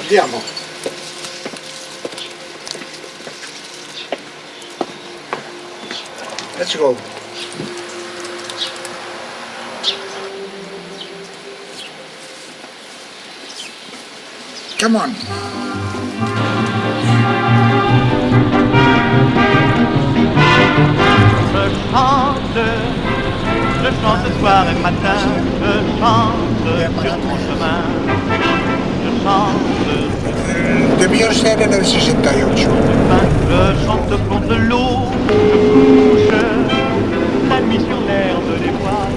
Andiamo. Let's go. Come on. Je chante soir et matin, je chante sur mon chemin. Debió ser en el 68. Je chante contre l'eau, je couche la nuit sur l'herbe des bois.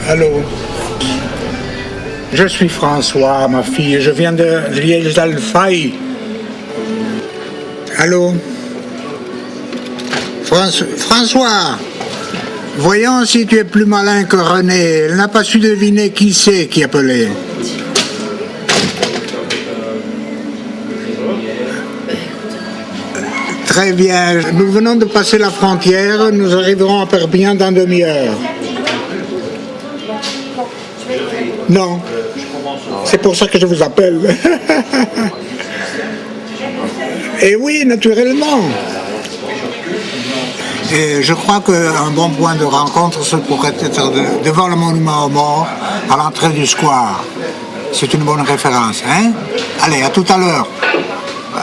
Allô. Je suis François, ma fille. Je viens de l'île d'Alfaï. Allô. François. Voyons si tu es plus malin que René. Elle n'a pas su deviner qui c'est qui appelait. Très bien. Nous venons de passer la frontière. Nous arriverons à Perpignan dans demi-heure. Non. C'est pour ça que je vous appelle. Et oui, naturellement. Et je crois qu'un bon point de rencontre, ce pourrait être devant le monument aux morts, à l'entrée du square. C'est une bonne référence, hein? Allez, à tout à l'heure.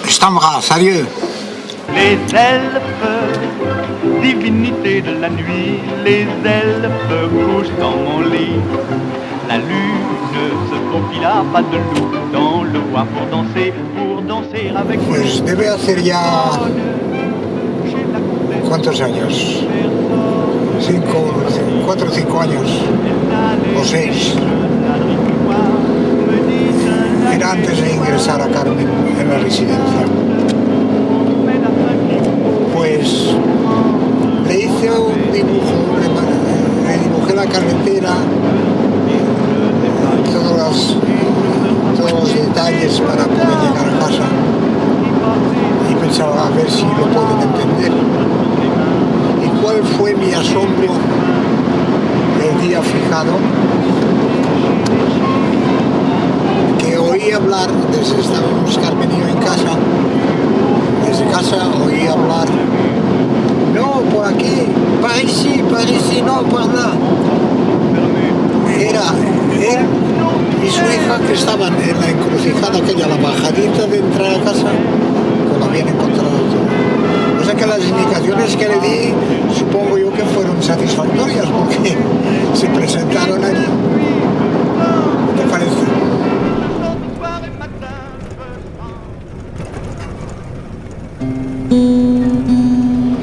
Je t'embrasse, adieu. Les elfes, divinité de la nuit, les elfes couchent dans mon lit. La lune se faufile à pas de loup dans le bois pour danser avec moi. Pues debe hacer ya... ¿Cuántos años? 4 o 5 años, o 6. Era antes de ingresar a Carmen en la residencia. Pues le hice un dibujo, le dibujé la carretera, todos los detalles para poder llegar a casa y pensaba a ver si lo pueden entender. ¿Y cuál fue mi asombro el día fijado? Que oí hablar, desde estábamos Carmen y yo en casa, desde casa oí hablar, no, por aquí, par ici, no, por là. Era él y su hija que estaban en la encrucijada aquella, la bajadita de entrar a casa, cuando habían encontrado todo. O sea que las indicaciones que le di, supongo yo que fueron satisfactorias, porque se presentaron allí. ¿Qué te parece?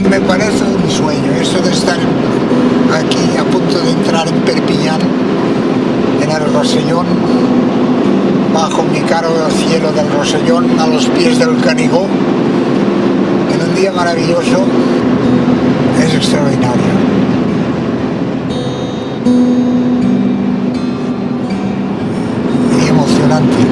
Me parece un sueño, eso de estar aquí a punto de entrar en Perpiñán, en el Rosellón, bajo mi caro cielo del Rosellón, a los pies del Canigó, en un día maravilloso, es extraordinario. Y emocionante.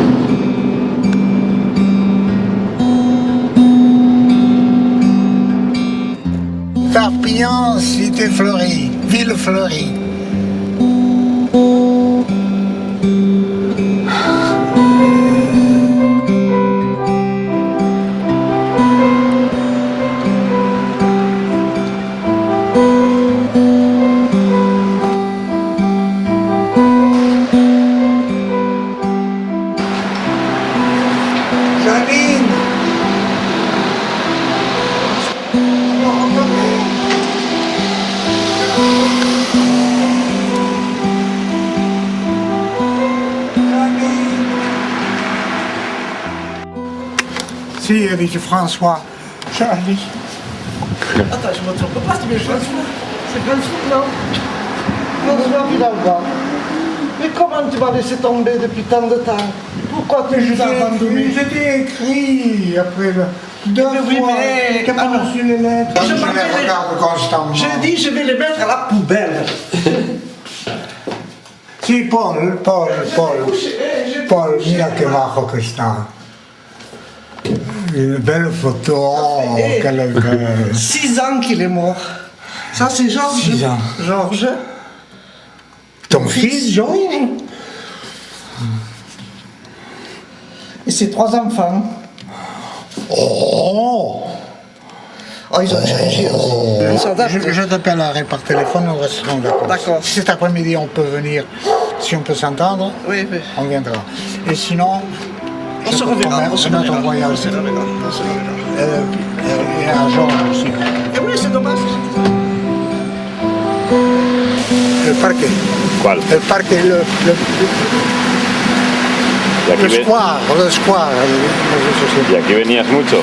Perpignan, cité fleurie, ville fleurie. Si, dice François. Charlie. Attends, je me trompe pas, c'est Brunswick, non? François Villalba. Mais comment tu m'as laissé tomber depuis tant de temps? Pourquoi tu nous as abandonnés? C'était écrit après deux Oui, fois. mais- T'as pas alors, reçu les lettres. je Je m'en les vais- regarde constamment. J'ai dit, je vais les mettre à la poubelle. Si, Paul, mira che bajo che sta. Une belle photo, oh, Eh. quelle belle. 6 ans qu'il est mort. Ça, c'est Georges. 6 ans. Georges. Ton fils, Georges? Et ses 3 enfants. Oh! Oh, ils ont changé aussi. Ils sont adaptés. Je t'appellerai par téléphone, on restera d'accord. D'accord. Si cet après-midi on peut venir, si on peut s'entendre, Oui, oui. on viendra. Et sinon, On je se te reverra. promets On se un autre reverra. voyage. On se reverra. On se reverra. Et à Georges aussi. Et oui, c'est dommage. Le parquet. ¿Cuál? Le parquet, ¿Y aquí, le square, le square. ¿Y aquí venías mucho?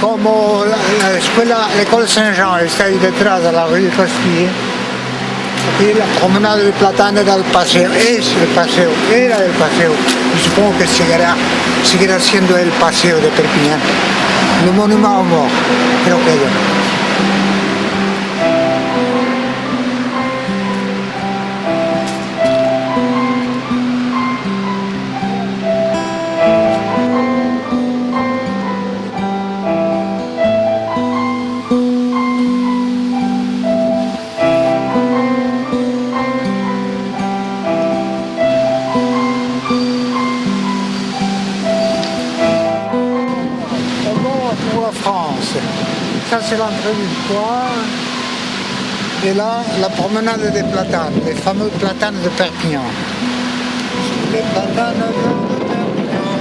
Como la escuela, l'école Saint-Jean está ahí detrás de la rue de Castille. Aquí la promenade de Platane del paseo, es el paseo, era el paseo. Y supongo que seguirá siendo el paseo de Perpignan. Le monument aux morts, creo que era. Pour la France. Ça c'est l'entrée du square. Et là, la promenade des platanes, les fameux platanes de Perpignan. Les platanes de Perpignan.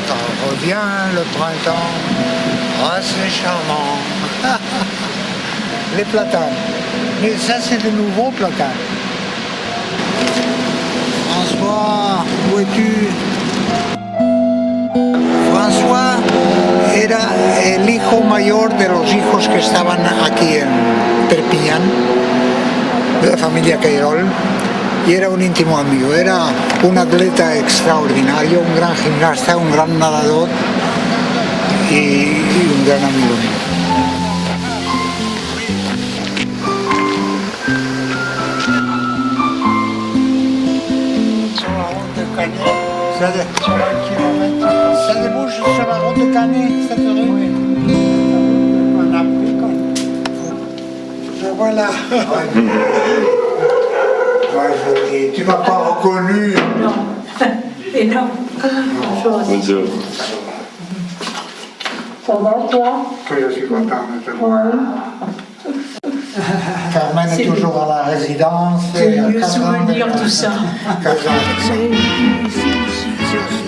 Ça revient le printemps. Ah, c'est charmant. Les platanes. Mais ça c'est de nouveaux platanes. François, où es-tu? François era el hijo mayor de los hijos que estaban aquí en Perpignan, de la familia Queirol, y era un íntimo amigo. Era un atleta extraordinario, un gran gimnasta, un gran nadador y un gran amigo mío. Sur la route de Canet, sur un kilomètre. Ça débouche sur la route de Canet, cette rue? Oui. On a pris comme... Voilà. Ouais, et tu m'as pas reconnu. Non. Et non. Bonjour. Bonjour. Ça va, toi? Que je suis content de te voir. Carmen est C'est toujours à la résidence. C'est et à mieux 4 ans de- souvenir tout ça. 4 ans avec ça.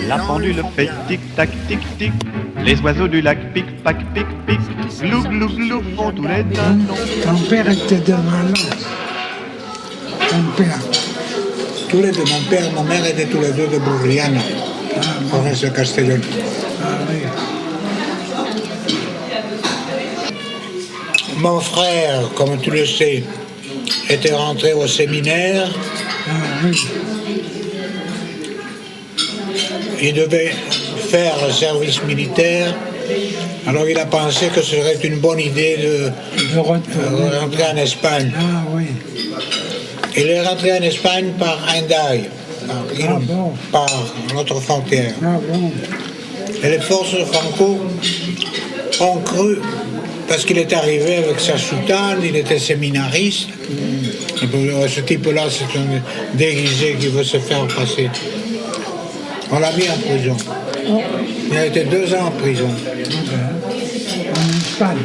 La pendule fait tic-tac, tic-tic. Les oiseaux du lac pic-pac, pic-pic. Glou, glou, glou font tous les dindons. Ton père était devant là. Ton père. Tous les deux, mon père et ma mère étaient tous les deux de Bourriana, province de Castellón. Mon frère, comme tu le sais, était rentré au séminaire. Il devait faire le service militaire. Alors il a pensé que ce serait une bonne idée de rentrer en Espagne. Ah oui. Il est rentré en Espagne par Hendaye, par notre frontière. Ah bon. Et les forces de Franco ont cru, parce qu'il est arrivé avec sa soutane, il était séminariste. Et puis, ce type-là, c'est un déguisé qui veut se faire passer. On l'a mis en prison. Il a été 2 ans en prison. En Espagne.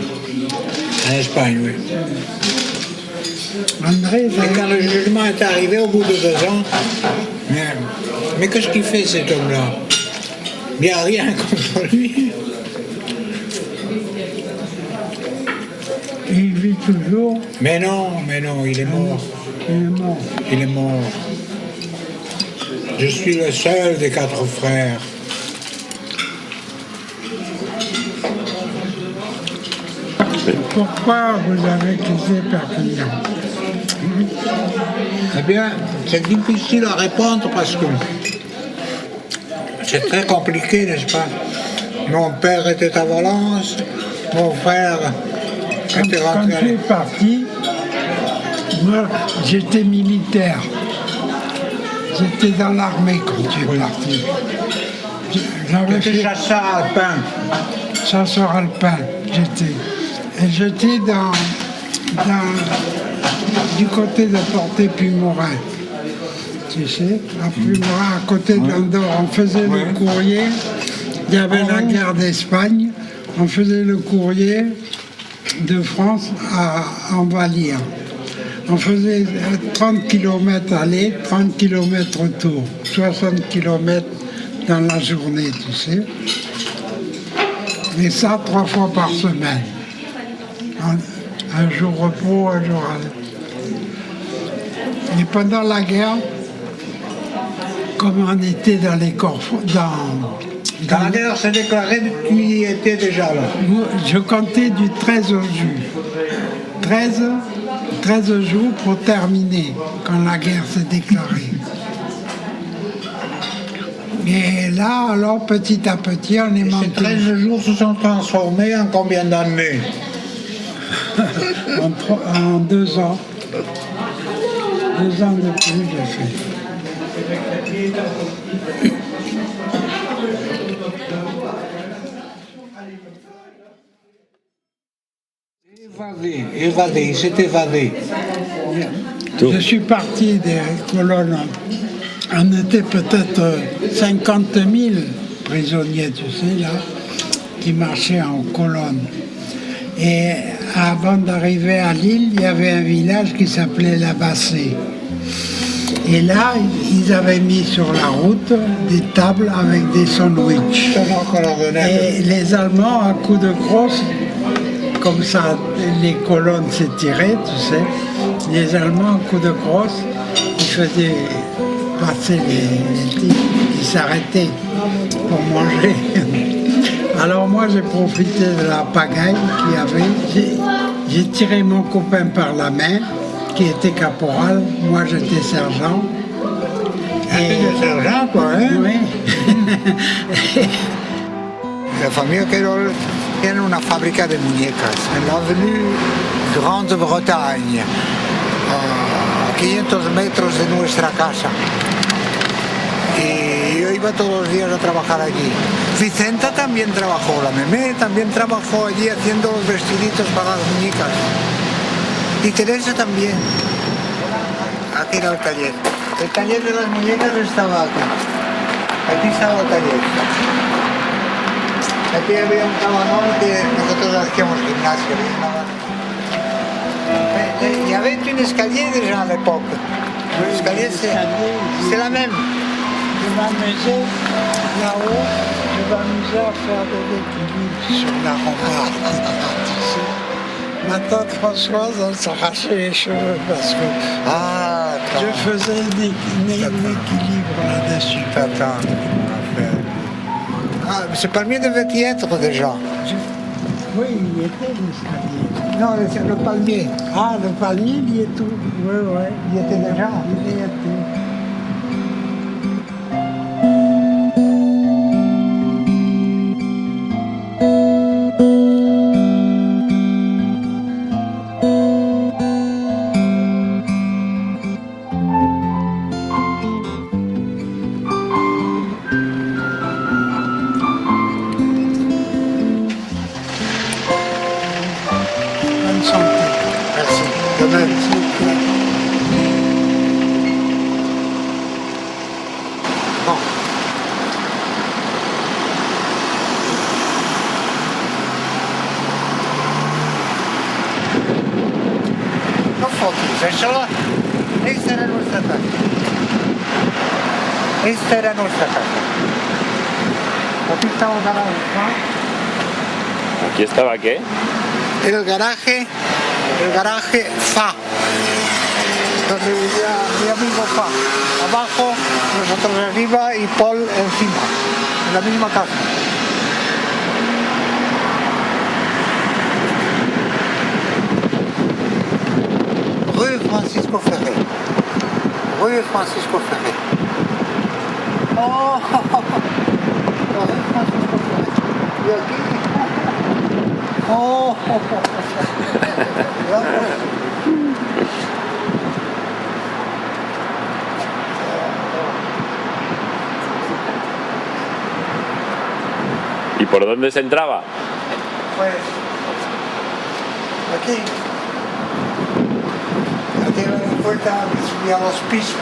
En Espagne, oui. André, Et quand le jugement est arrivé au bout de 2 ans, mais qu'est-ce qu'il fait cet homme-là? Il n'y a rien contre lui. il vit toujours. Mais non, il est mort. Il est mort. Il est mort. Je suis le seul des 4 frères. Pourquoi vous avez quitté Perpignan? Eh bien, c'est difficile à répondre parce que c'est très compliqué, n'est-ce pas? Mon père était à Valence, mon frère était Quand tu es rentré. parti, moi j'étais militaire. J'étais dans l'armée quand tu es parti. J'avais J'étais fait chasseur alpin. chasseur alpin, j'étais. Et j'étais du côté de Portet-Puimorin. Tu sais, à Puimorin, à côté d'Andorre, on faisait le courrier. Il y avait la guerre d'Espagne. On faisait le courrier de France à Envalire. On faisait 30 km aller, 30 km retour, 60 km dans la journée, tu sais. Et ça 3 fois par semaine. Un jour repos, un jour aller. Et pendant la guerre, comme on était dans les corps, Quand la guerre s'est déclarée, tu y étais déjà là. je comptais du 13 au jus. 13 jours pour terminer, quand la guerre s'est déclarée. Et là, alors, petit à petit, on est Ces monté. 13 jours se sont transformés en combien d'années? En 2 ans. 2 ans de plus, j'ai fait. Évadé, il s'est évadé. Je suis parti des colonnes. On était peut-être 50 000 prisonniers, tu sais, là, qui marchaient en colonne. Et avant d'arriver à Lille, il y avait un village qui s'appelait La Bassée. Et là, ils avaient mis sur la route des tables avec des sandwichs. Et les Allemands, à coups de crosse, comme ça, les colonnes s'étiraient, tu sais. Les Allemands, à coups de crosse, ils faisaient passer les types, ils s'arrêtaient pour manger. Alors moi, j'ai profité de la pagaille qu'il y avait. J'ai tiré mon copain par la main, qui était caporal. Moi, j'étais sergent. C'était sergent, quoi, hein? Oui. La famille Querol tiene una fábrica de muñecas en la avenue Grande-Bretagne, a 500 metros de nuestra casa. Y yo iba todos los días a trabajar allí. Vicenta también trabajó, la Memé también trabajó allí haciendo los vestiditos para las muñecas. Y Teresa también. Aquí era el taller. El taller de las muñecas estaba aquí. Aquí estaba el taller. Aquí había un cabanón que nosotros hacíamos gimnasio. Il y avait une escalier déjà à l'époque. L'escalier, c'est la même. Je m'amusais là-haut, je m'amusais à faire des équilibres sur la rambarde. Ma tante Françoise, elle s'arrachait les cheveux parce que je faisais un équilibre là-dessus. Attends, c'est pas le mien devait y être déjà. Oui, il y était l'escalier. Non, le palmier. Ah, le palmier, il y est tout. Oui, oui. Il y était déjà. Il y était. Bonne santé. Merci. De même. Bon. No fotos, eso esta era nuestra casa. Esta era nuestra casa. Aquí estaba el garaje. ¿Aquí estaba qué? El garaje Fa, donde vivía mi amigo Fa, abajo, nosotros arriba y Paul encima, en la misma casa. rue Francisco Ferré. Oh, la rue Francisco Ferré. Y aquí. Oh, ¿Y por dónde se entraba? pues aquí. Aquí hay una puerta que subía a los pisos.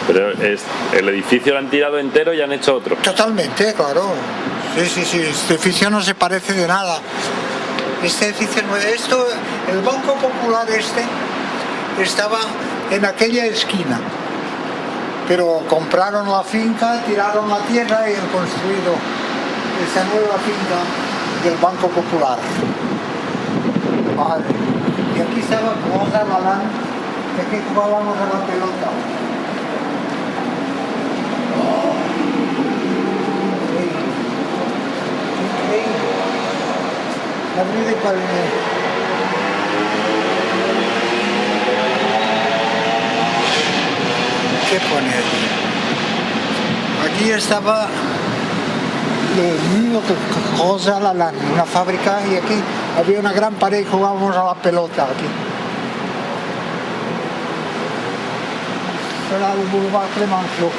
Pero el edificio lo han tirado entero y han hecho otro. Totalmente, claro. Sí, este edificio no se parece de nada. Este edificio, el Banco Popular estaba en aquella esquina, pero compraron la finca, tiraron la tierra y han construido esta nueva finca del Banco Popular. Vale. Y aquí estaba Rosa Balán, que aquí jugábamos a la pelota. La rue de Palmier. ¿Qué pone aquí? Aquí estaba el niño Rosa Lalande, una fábrica, y aquí había una gran pared y jugábamos a la pelota aquí. Era el Boulevard Clemenceau.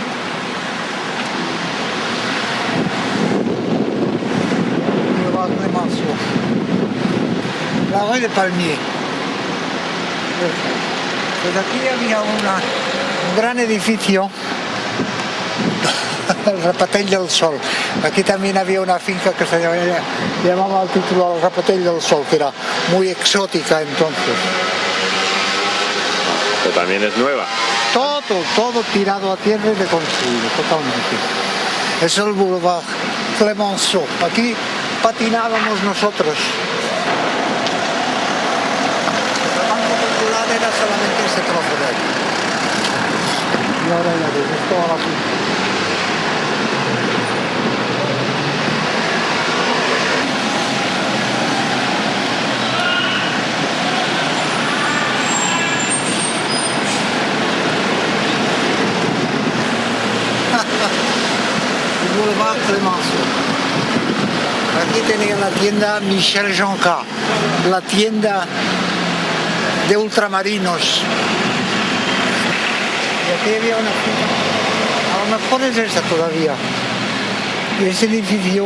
La rue de Palmier. Pues aquí había un gran edificio, el Rapatell del Sol. Aquí también había una finca que se llamaba el título el Rapatell del Sol, que era muy exótica entonces. Pero también es nueva. Todo tirado a tierra y reconstruido, totalmente. Es el Boulevard Clemenceau. Aquí patinábamos nosotros. El Banco Popular era solamente ese trozo de aquí. Y ahora ya ves, es toda la finca. El Boulevard Clemenceau. Aquí tenía la tienda Michel Jonca, la tienda de ultramarinos. Y aquí había una tienda, a lo mejor es esta todavía. Y ese edificio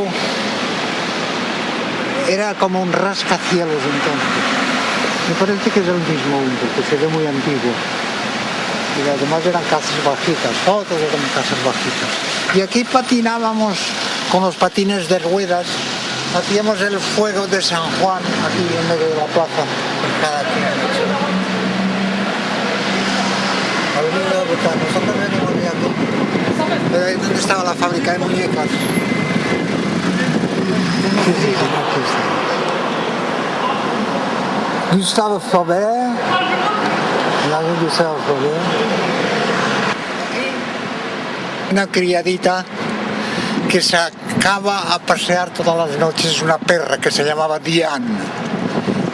era como un rascacielos entonces. Me parece que es el mismo, porque se ve muy antiguo. Y además eran casas bajitas, todos eran casas bajitas. Y aquí patinábamos con los patines de ruedas, hacíamos el fuego de San Juan aquí en medio de la plaza, en cada kilómetro. Nosotros venimos de aquí, pero ahí donde estaba la fábrica de muñecas. Aquí está. Gustave Flaubert, la rue Gustave Flaubert. Una criadita que sacaba a pasear todas las noches una perra que se llamaba Diane.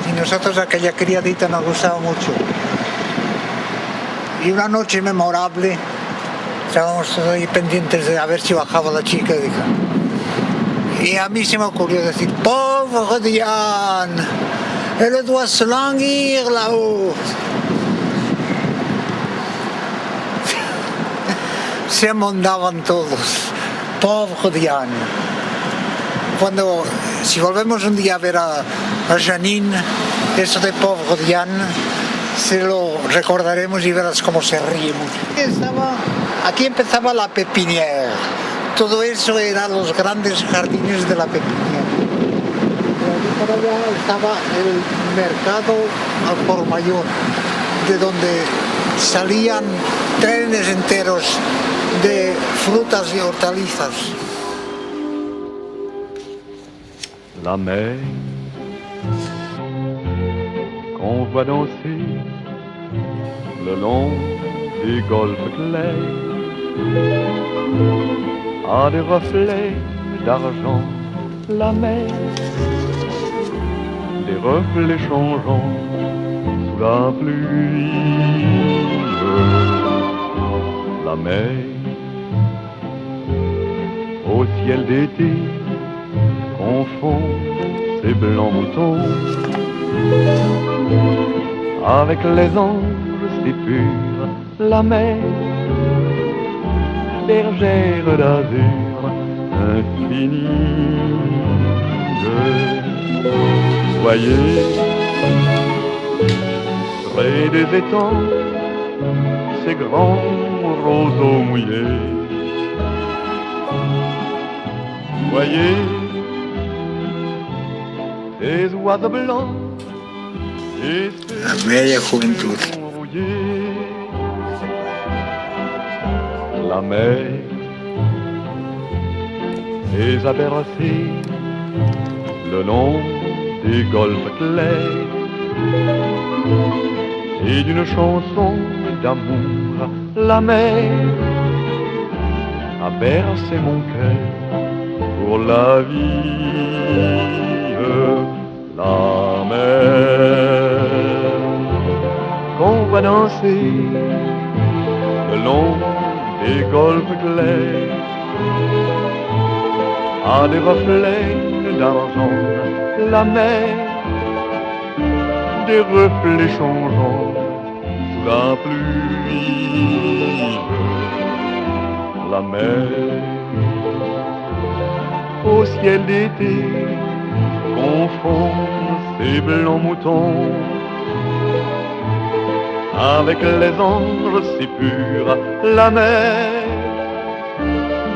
Y nosotros aquella criadita nos gustaba mucho. Y una noche memorable, estábamos ahí pendientes de a ver si bajaba la chica, y a mí se me ocurrió decir, ¡Pauvre Diane! Elle doit se languir là-haut. Se amondaban todos. Pobre Diane. Si volvemos un día a ver a Janine, eso de Pobre Diane, se lo recordaremos y verás cómo se ríe mucho. Aquí empezaba la Pépinière. Todo eso eran los grandes jardines de la Pépinière. Por allá estaba el mercado al por mayor, de donde salían trenes enteros de frutas y hortalizas. La mer qu'on voit danser le long des golfes clairs a des reflets d'argent. La mer, des reflets changeants sous la pluie. la mer, au ciel d'été, confond ses blancs moutons avec les anges si purs, la mer, bergère d'azur infinie. Voyez, près des étangs, ces grands roseaux mouillés. Voyez, des oiseaux blancs et La bella juventud. rouillés. La mer les a bercés le long des golfes clairs et d'une chanson d'amour, la mer a bercé mon cœur pour la vie. La mer qu'on va danser le long des golfes clairs à des reflets d'argent, la mer, des reflets changeants sous la pluie. La mer, au ciel d'été, confond ses blancs moutons avec les anges si purs, la mer,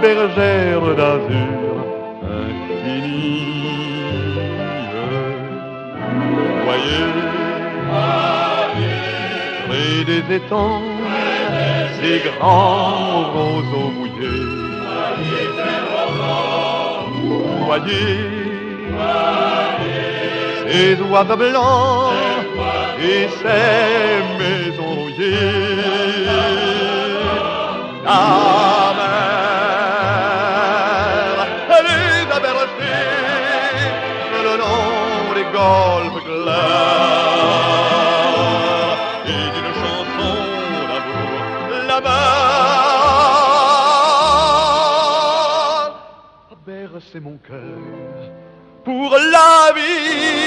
bergère d'azur infinie. Voyez, près des étangs, ces grands roseaux mouillés. Voyez, ces oiseaux blancs et ces maisons rouillées. La mer, elle les a bercés le long des golfes clairs et d'une chanson d'amour, la mer a bercé mon cœur pour la vie.